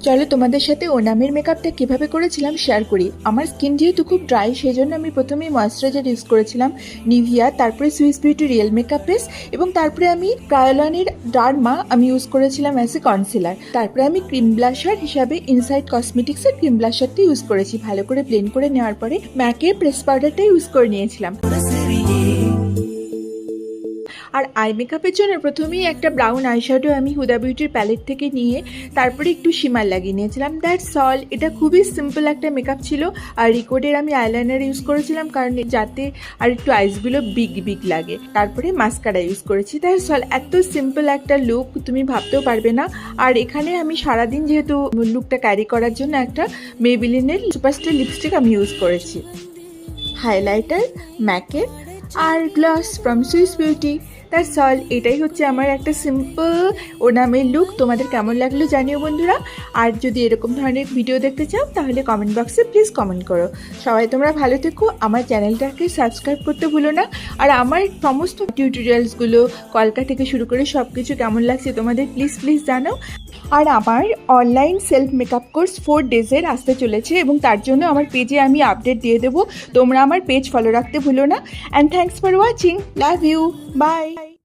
চলো তোমাদের সাথে ওনামের মেকআপটা কিভাবে করেছিলাম শেয়ার করি। আমার স্কিন যেহেতু খুব ড্রাই, সেই জন্য আমি প্রথমেই ময়েশ্চারাইজার ইউজ করেছিলাম নিভিয়া, তারপরে Swiss beauty real makeup base, এবং তারপরে আমি ক্রায়োলানের ডার্মা আমি ইউজ করেছিলাম অ্যাজ এ কনসিলার। তারপরে আমি ক্রিম ব্লাশার হিসাবে ইনসাইড কসমেটিক্সের ক্রিম ব্লাশারটা ইউজ করেছি। ভালো করে ব্লেন্ড করে নেওয়ার পরে ম্যাকের প্রেস পাউডারটা ইউজ করে নিয়েছিলাম। আর আই মেকআপের জন্য প্রথমেই একটা ব্রাউন আইশ্যাডো আমি হুদা বিউটির প্যালেট থেকে নিয়ে তারপরে একটু শিমার লাগিয়ে নিয়েছিলাম। That's all. এটা খুবই সিম্পল একটা মেকআপ ছিল। আর রিকোডের আমি আইলাইনার ইউজ করেছিলাম কারণ যাতে আর একটু আইসগুলো বিগ বিগ লাগে। তারপরে মাস্কারা ইউজ করেছি। That's all. এত সিম্পল একটা লুক তুমি ভাবতেও পারবে না। আর এখানে আমি সারাদিন যেহেতু লুকটা ক্যারি করার জন্য একটা মেবিলিনের সুপারস্টার লিপস্টিক আমি ইউজ করেছি, হাইলাইটার ম্যাকের, আর gloss from Swiss Beauty. That's all. এটাই হচ্ছে আমার একটা সিম্পল ওনামের লুক। তোমাদের কেমন লাগলো জানিও বন্ধুরা। আর যদি এরকম ধরনের ভিডিও দেখতে চাও তাহলে কমেন্ট বক্সে প্লিজ কমেন্ট করো। সবাই তোমরা ভালো থেকো। আমার চ্যানেলটাকে সাবস্ক্রাইব করতে ভুলো না। আর আমার সমস্ত টিউটোরিয়ালসগুলো কলকা থেকে শুরু করে সব কিছু কেমন লাগছে তোমাদের প্লিজ জানাও। আর আমার অনলাইন সেলফ মেকআপ কোর্স 4 ডেজের আসতে চলেছে, এবং তার জন্য আমার পেজে আমি আপডেট দিয়ে দেবো। তোমরা আমার পেজ ফলো রাখতে ভুলো না। And thanks for watching. Love you. By.